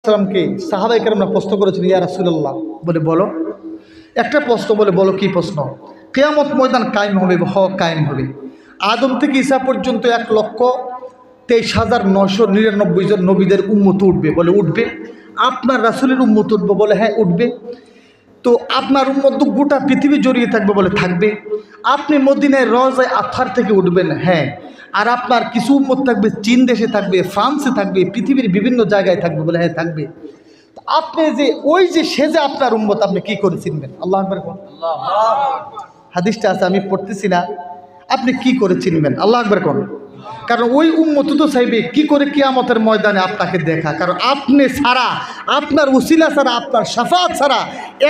সালামকে সাহাবায়ে কেরামরা প্রশ্ন করেছেন, ইয়া রাসূলুল্লাহ, বলে বলো একটা প্রশ্ন, বলে বলো কি প্রশ্ন? কিয়ামত ময়দান কায়েম হবে, কায়েম হবে। আদম থেকে ঈসা পর্যন্ত 1,23,999 জন নবীদের উম্মত উঠবে, বলে উঠবে। আপনার রাসূলের উম্মত উঠবে, বলে হ্যাঁ উঠবে। তো আপনার উম্মত তো গোটা পৃথিবী জড়িয়ে থাকবে, বলে থাকবে। আপনি মদিনায় রওজায়ে আতহার থেকে উঠবেন, হ্যাঁ। আর আপনার কিছু উম্মত থাকবে চীন দেশে থাকবে, ফ্রান্সে থাকবে, পৃথিবীর বিভিন্ন জায়গায় থাকবে, বলে হ্যাঁ থাকবে। আপনি যে ওই যে সে যে আপনার উম্মত, আপনি কি করে চিনবেন? আল্লাহু আকবার। হাদিসটা আছে, আমি পড়তেছি না। আপনি কি করে চিনবেন? আল্লাহু আকবার কোন। কারণ ওই উম্মত তো চাইবে কি করে কিয়ামতের ময়দানে আপনাকে দেখা। কারণ আপনি ছাড়া, আপনার উসিলা ছাড়া, আপনার শাফাআত ছাড়া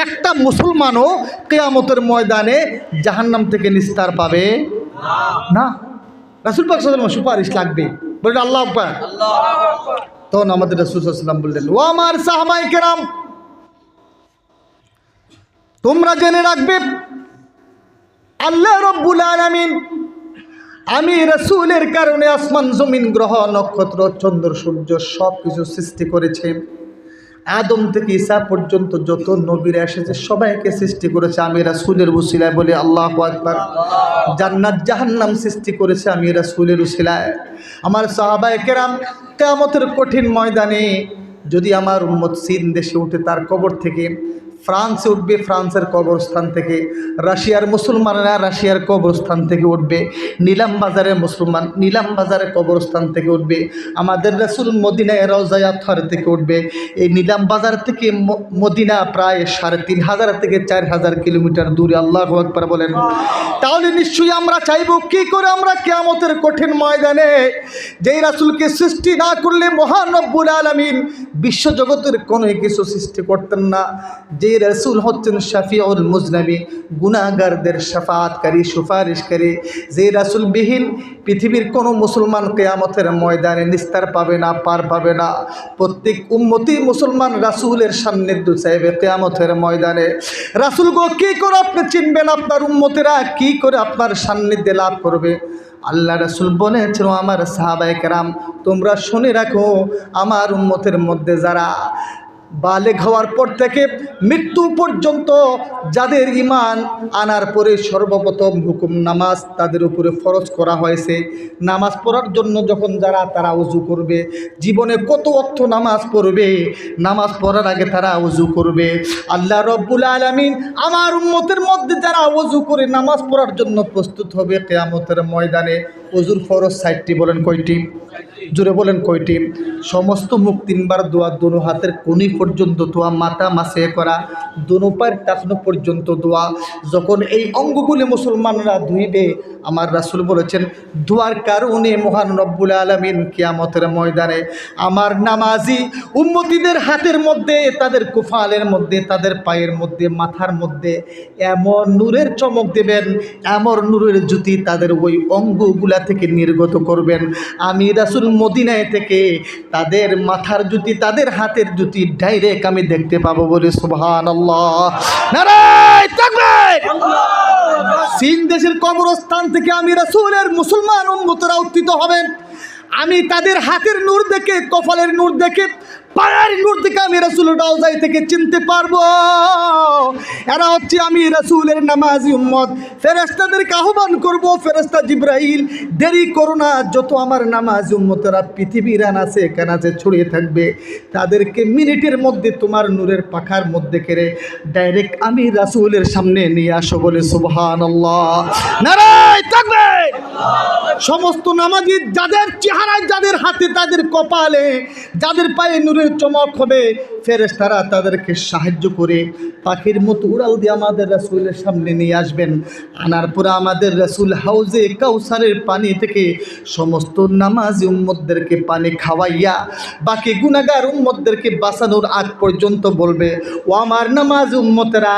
একটা মুসলমানও কিয়ামতের ময়দানে জাহান্নাম থেকে নিস্তার পাবে না। রাসূল পাক সাল্লাল্লাহু আলাইহি ওয়াসাল্লাম সুপারিশ লাগবে, বলেন আল্লাহু আকবার। তখন আমাদের রাসূল সাল্লাল্লাহু আলাইহি ওয়াসাল্লাম বললেন, ও আমার সাহাবায়ে কেরাম, তোমরা জেনে রাখবে আল্লাহ রাব্বুল আলামিন আমি রাসূলের কারণে আসমান জমিন গ্রহ নক্ষত্র চন্দ্র সূর্য সব কিছু সৃষ্টি করেছে। আদম থেকে ঈসা পর্যন্ত যত নবীরা এসেছে সবাইকে সৃষ্টি করেছে আমি রাসূলের উসিলায়, বলে আল্লাহু আকবার। জান্নাত জাহান্নাম সৃষ্টি করেছে আমি রাসূলের উসিলায়। আমার সাহাবায়ে কেরাম, কিয়ামতের কঠিন ময়দানে যদি আমার উম্মত চীন দেশে উঠে তার কবর থেকে, ফ্রান্সে উঠবে ফ্রান্সের কবরস্থান থেকে, রাশিয়ার মুসলমানরা রাশিয়ার কবরস্থান থেকে উঠবে, নিলাম বাজারের মুসলমান নিলাম বাজারের কবরস্থান থেকে উঠবে, আমাদের রাসূল মদিনায় রওজায়ে আতহার থেকে উঠবে। এই নিলাম বাজার থেকে মদিনা প্রায় 3,500 থেকে 4,000 কিলোমিটার দূরে। আল্লাহু আকবার বলেন। তাহলে নিশ্চয়ই আমরা চাইব কি করে আমরা কিয়ামতের কঠিন ময়দানে, যেই রাসূলকে সৃষ্টি না করলে মহান রব্বুল আলামিন বিশ্বজগতের কোনো কিছু সৃষ্টি করতেন না, যে রাসূল হচ্ছেন শাফিউল মুজনাবি, গুনাহগারদের শাফাআতকারী সুপারিশকারী, যে রাসূল বিহীন পৃথিবীর কোনো মুসলমান কিয়ামতের ময়দানে নিস্তার পাবে না, পার পাবে না। প্রত্যেক উম্মতি মুসলমান রাসূলের সান্নিধ্য চাইবে কিয়ামতের ময়দানে। রাসূল গো কি করে আপনি চিনবেন? আপনার উম্মতেরা কি করে আপনার সান্নিধ্যে লাভ করবে? আল্লাহ রাসূল বলেছেন, আমার সাহাবায়ে কেরাম, তোমরা শুনে রাখো, আমার উম্মতের মধ্যে যারা বালেগ হওয়ার পর থেকে মৃত্যু পর্যন্ত যাদের ঈমান আনার পরে সর্বপ্রথম হুকুম নামাজ তাদের উপরে ফরজ করা হয়েছে। নামাজ পড়ার জন্য যখন তারা ওযু করবে, জীবনে কত ওয়াক্ত নামাজ পড়বে, নামাজ পড়ার আগে তারা ওযু করবে। আল্লাহ রব্বুল আলামিন আমার উম্মতের মধ্যে যারা ওযু করে নামাজ পড়ার জন্য প্রস্তুত হবে কিয়ামতের ময়দানে, ওযুর ফরজ 60টি, বলেন কয়টি? জোরে বলেন কয়টি? সমস্ত মুখ 3 বার দোয়া, দোনো হাতের কোনি পর্যন্ত দোয়া, মাথা মাসে করা, দোনো পায়ের টাকনো পর্যন্ত দোয়া। যখন এই অঙ্গগুলি মুসলমানরা ধুইবে, আমার রাসূল বলেছেন দোয়ার কারণে মহান রব্বুল আলামিন কিয়ামতের ময়দানে আমার নামাজি উম্মতিদের হাতের মধ্যে, তাদের কুফালের মধ্যে, তাদের পায়ের মধ্যে, মাথার মধ্যে এমন নূরের চমক দেবেন, এমন নূরের জ্যোতি তাদের ওই অঙ্গগুলা থেকে নির্গত করবেন। আমি রাসূল মদিনায় থেকে তাদের মাথার জ্যোতি, তাদের হাতের জ্যোতি ডাইরেক্ট আমি দেখতে পাবো, বলে সুবহানাল্লাহ, নারায়ে তাকবীর। চীন দেশের কবরস্থান থেকে আমি রাসূলের মুসলমান উম্মতরা উত্থিত হবেন। আমি তাদের হাতের নূর দেখে, কপালের নূর দেখে, পায়ের নূর দেখে আমি রাসূলের রওজায় থেকে চিনতে পারবো এরা হচ্ছে আমি রাসূলের নামাজি উম্মত। ফেরেশতাদেরকে আহ্বান করব, ফেরেশতা জিবরাইল দেরি করো না, যত আমার নামাজি উম্মতেরা পৃথিবীর আনাচে কানাচে ছড়িয়ে থাকবে তাদেরকে মিনিটের মধ্যে তোমার নূরের পাখার মধ্যে কেড়ে ডাইরেক্ট আমি রাসূলের সামনে নিয়ে আসো, বলে সুবহানাল্লাহ, নারায়ে তাকবীর। সমস্ত নামাজি যাদের চেহারায়, যাদের হাতে, তাদের কপালে, যাদের পায়ে নূরের চমক হবে, ফেরেশতারা তাদেরকে সাহায্য করে পাখির মতো উড়াল দিয়ে আমাদের রাসূলের সামনে নিয়ে আসবেন। আনার পরে আমাদের রাসূল হাউজে কাউসারের পানি থেকে সমস্ত নামাজি উম্মতদেরকে পানি খাওয়াইয়া বাকি গুনাহগার উম্মতদেরকে বাঁচানোর আগ পর্যন্ত বলবে, ও আমার নামাজি উম্মতেরা,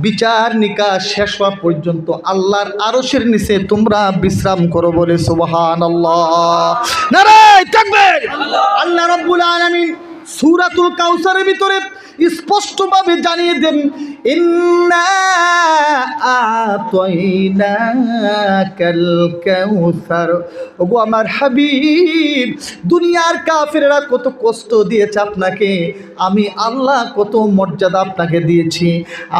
বিচার নিকাশ শেষ হওয়া পর্যন্ত আল্লাহর আরশের নিচে তোমরা বিশ্রাম করো, বলে সুবহানাল্লাহ, নারায়ে তাকবীর। আল্লাহ রাব্বুল আলামিন সূরাতুল কাউসারের ভিতরে স্পষ্টভাবে জানিয়ে দেন, ইন্না আতাইনাকাল কাউসার। ওগো আমার হাবিব, দুনিয়ার কাফেররা কত কষ্ট দিয়েছে আপনাকে, আমি আল্লাহ কত মর্যাদা আপনাকে দিয়েছি।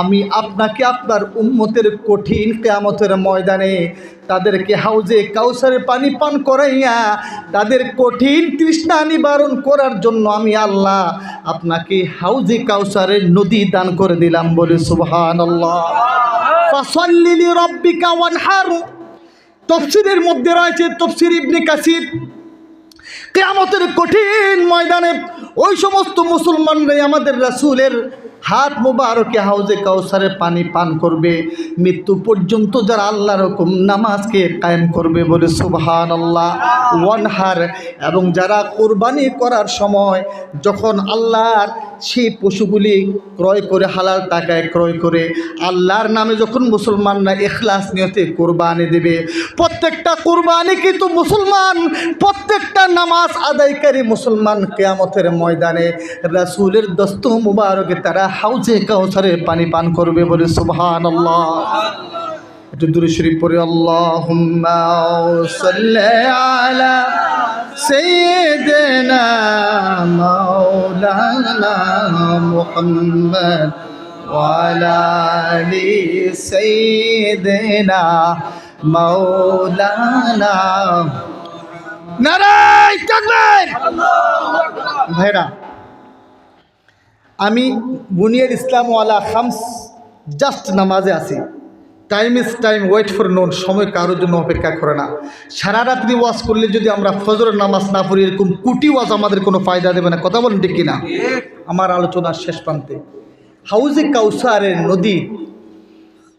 আমি আপনাকে আপনার উম্মতের কঠিন কিয়ামতের ময়দানে তাদেরকে হাউজে কাউসারের পানি পান করাইয়া তাদের কঠিন তৃষ্ণা নিবারণ করার জন্য আমি আল্লাহ আপনাকে হাউজে কাউসারের নদী দান করে দিলাম। বলে সুবহানাল্লাহ। ফাসাল্লি লিরাব্বিকা ওয়ানহার। তাফসীরের মধ্যে রয়েছে, তাফসীর ইবনে কাসির, কিয়ামতের কঠিন ময়দানে ওই সমস্ত মুসলমানরাই আমাদের রাসূলের হাত মুবারকে হাউজে কাউসারের পানি পান করবে, মৃত্যু পর্যন্ত যারা আল্লাহর হুকুম নামাজকে কায়েম করবে। বলে সুবহানাল্লাহ। ওয়ানহার, এবং যারা কোরবানি করার সময় যখন আল্লাহর সেই পশুগুলি ক্রয় করে, হালাল টাকায় ক্রয় করে আল্লাহর নামে যখন মুসলমানরা ইখলাস নিয়তে কোরবানি দেবে, প্রত্যেকটা কোরবানি কিন্তু মুসলমান, প্রত্যেকটা নামাজ আদায়কারী মুসলমান কিয়ামতের ময়দানে রাসূলের দস্ত মুবারকে তারা হাউজে কাউসারের পানি পান করবে। বলে সুবহানাল্লাহ। একটু দুরূদ শরীফ পড়ে, আল্লাহুম্মা সাল্লি আলা সাইয়্যিদিনা মাওলানা মুহাম্মদ ওয়া আলা আলি সাইয়্যিদিনা মাওলানা। নারায়ে তাকবীর। ভাইরা, আমি বুনিয়াদ ইসলাম ওয়ালা খামস জাস্ট নামাজে আছি। Time is time, wait for none. সময় কারোর জন্য অপেক্ষা করে না। সারা রাত্রি ওয়াজ করলে যদি আমরা ফজরের নামাজ না পড়ি, এরকম কোটি ওয়াজ আমাদের কোনো ফায়দা দেবে না। কথা বলেন ঠিক কিনা? আমার আলোচনার শেষ প্রান্তে হাউজে কাউসারের নদী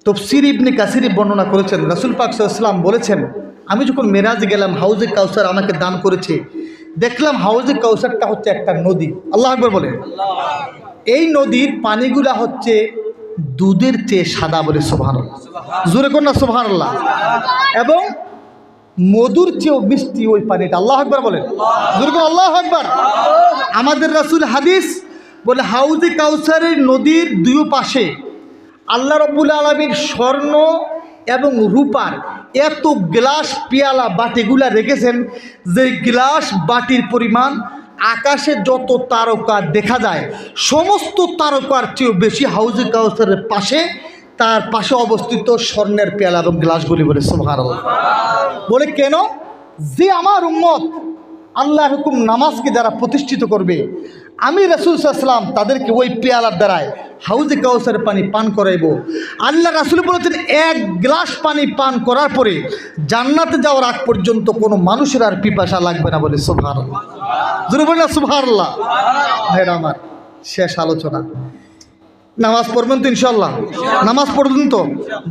তাফসীর ইবনে কাসির বর্ণনা করেছেন, রাসূল পাক সাল্লাল্লাহু আলাইহি ওয়াসাল্লাম বলেছেন, আমি যখন মেরাজে গেলাম হাউজে কাউসার আমাকে দান করেছে, দেখলাম হাউজে কাউসারটা হচ্ছে একটা নদী। আল্লাহু আকবার বলেন। এই নদীর পানিগুলা হচ্ছে দুধের চেয়ে সাদা। বলে সুবহানাল্লাহ। জোরে কোন না সুবহানাল্লাহ। এবং মধুর চেয়েও মিষ্টি ওই পানিটা। আল্লাহু আকবার বলেন। জোরে কোন আল্লাহু আকবার। আমাদের রাসূল হাদিস বলে, হাউজে কাউসারের নদীর দুই পাশে আল্লাহ রাব্বুল আলামিন স্বর্ণ এবং রূপার এত গ্লাস পেয়ালা বাটিগুলা রেখেছেন, যে গ্লাস বাটির পরিমাণ আকাশে যত তারকা দেখা যায় সমস্ত তারকার চেয়েও বেশি হাউজে কাউসারের পাশে, তার পাশে অবস্থিত স্বর্ণের পেয়ালা এবং গ্লাসগুলি। বলে সুবহানাল্লাহ। বলে কেন? যে আমার উম্মত আল্লাহর হুকুম নামাজকে যারা প্রতিষ্ঠিত করবে, আমি রাসূল সাল্লাল্লাহু আলাইহি ওয়াসাল্লাম তাদেরকে ওই পেয়ালার দ্বারায় হাউজে কাউসারের পানি পান করাইব। আল্লাহ রাসূল বলেছেন, এক গ্লাস পানি পান করার পরে জান্নাতে যাওয়ার আগ পর্যন্ত কোনো মানুষের আর পিপাসা লাগবে না। বলে সুবহানাল্লাহ। জোরে বলেন না সুবহানাল্লাহ। ভাইরা আমার, শেষ আলোচনা। নামাজ পড়বেন তো ইনশাআল্লাহ? নামাজ পড়বেন তো?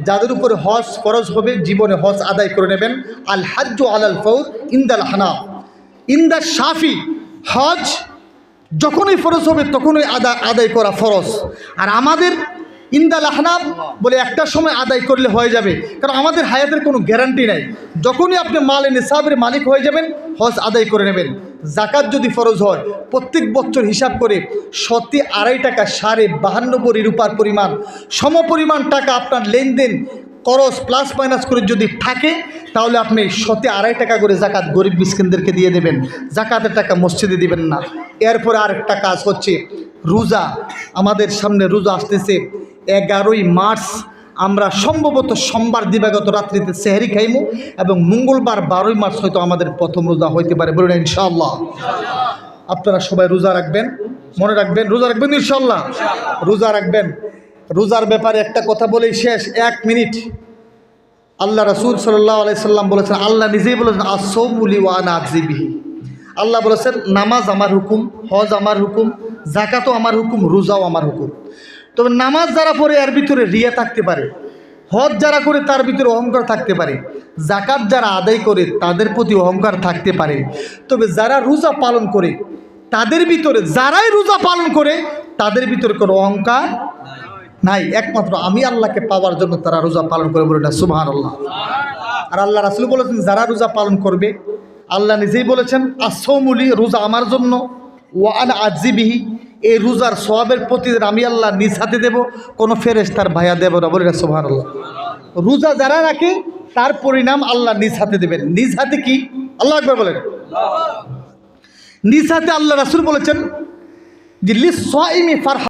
যাদের উপরে হজ ফরজ হবে জীবনে হজ আদায় করে নেবেন। আল হাজ্জু আলাল ফাওর ইনদাল হানাফ, ইনদা শাফি, হজ যখনই ফরজ হবে তখনই আদায় করা ফরজ। আর আমাদের ইনদাল আহনাফ বলে একটা সময় আদায় করলে হয়ে যাবে, কারণ আমাদের হায়াতের কোনো গ্যারান্টি নাই। যখনই আপনি মালে নিসাবের মালিক হয়ে যাবেন হজ আদায় করে নেবেন। জাকাত যদি ফরজ হয় প্রত্যেক বছর হিসাব করে 2.5 টাকা 52 রূপার পরিমাণ সমপরিমাণ টাকা আপনার লেনদেন খরচ প্লাস মাইনাস করে যদি থাকে, তাহলে আপনি 2.5 টাকা করে জাকাত গরিব মিসকিনদেরকে দিয়ে দেবেন। জাকাতের টাকা মসজিদে দিবেন না। এরপরে আরেকটা কাজ হচ্ছে রোজা। আমাদের সামনে রোজা আসতেছে 11ই মার্চ। আমরা সম্ভবত সোমবার দিবাগত রাত্রিতে সেহরি খাইমু এবং মঙ্গলবার 12ই মার্চ হয়তো আমাদের প্রথম রোজা হইতে পারে। বলুন ইনশাআল্লাহ। আপনারা সবাই রোজা রাখবেন, মনে রাখবেন, রোজা রাখবেন ইনশাআল্লাহ। রোজা রাখবেন। রোজার ব্যাপারে একটা কথা বলেই শেষ, 1 মিনিট। আল্লাহ রাসূল সাল্লাল্লাহু আলাইহি সাল্লাম বলেছেন, আল্লাহ নিজেই বলেছেন, আস-সাওমু লি ওয়া আনা আজজি বিহি। আল্লাহ বলেছেন, নামাজ আমার হুকুম, হজ আমার হুকুম, যাকাতও আমার হুকুম, রোজাও আমার হুকুম। তবে নামাজ যারা পড়ে এর ভিতরে রিয়া থাকতে পারে, হজ যারা করে তার ভিতরে অহংকার থাকতে পারে, যাকাত যারা আদায় করে তাদের প্রতি অহংকার থাকতে পারে। তবে যারা রোজা পালন করে তাদের ভিতরে, যারাই রোজা পালন করে তাদের ভিতরে কোনো অহংকার নাই। একমাত্র আমি আল্লাহকে পাওয়ার জন্য তারা রোজা পালন করে। বলে না সুবহানাল্লাহ। আর আল্লাহ রাসূল বলেছেন, যারা রোজা পালন করবে, আল্লাহ নিজেই বলেছেন, আস-সাওমু লি, রোজা আমার জন্য, ওয়ান আজিবিহি, এই রোজার সওয়াবের প্রতিদিন আমি আল্লাহ নিজ হাতে দেব, কোনো ফেরেশতার ভাইয়া দেব না। বলে সুবহানাল্লাহ। রোজা যারা রাখে তার পরিণাম আল্লাহ নিজ হাতে দেবেন। নিজ হাতে কি? আল্লাহু আকবার বলেন। নিজ হাতে আল্লাহ রাসূল বলেছেন যে লিস সাইমি ফারহা